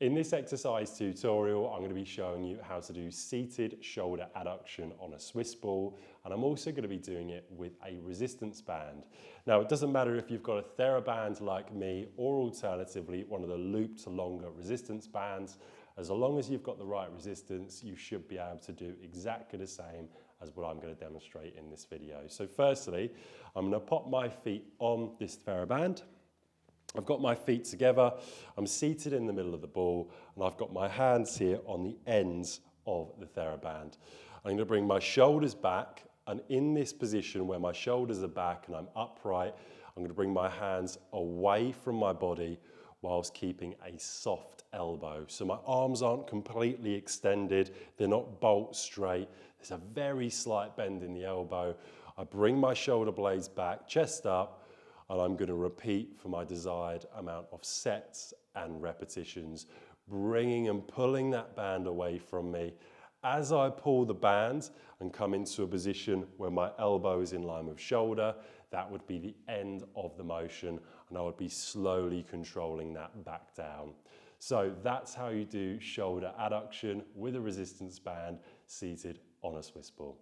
In this exercise tutorial, I'm going to be showing you how to do seated shoulder adduction on a Swiss ball, and I'm also going to be doing it with a resistance band. Now, it doesn't matter if you've got a TheraBand like me, or alternatively, one of the looped longer resistance bands. As long as you've got the right resistance, you should be able to do exactly the same as what I'm going to demonstrate in this video. So firstly, I'm going to pop my feet on this TheraBand. I've got my feet together, I'm seated in the middle of the ball, and I've got my hands here on the ends of the TheraBand. I'm going to bring my shoulders back, and in this position where my shoulders are back and I'm upright, I'm going to bring my hands away from my body whilst keeping a soft elbow. So my arms aren't completely extended, they're not bolt straight, there's a very slight bend in the elbow. I bring my shoulder blades back, chest up, and I'm going to repeat for my desired amount of sets and repetitions, bringing and pulling that band away from me. As I pull the band and come into a position where my elbow is in line with shoulder, that would be the end of the motion, and I would be slowly controlling that back down. So that's how you do shoulder adduction with a resistance band seated on a Swiss ball.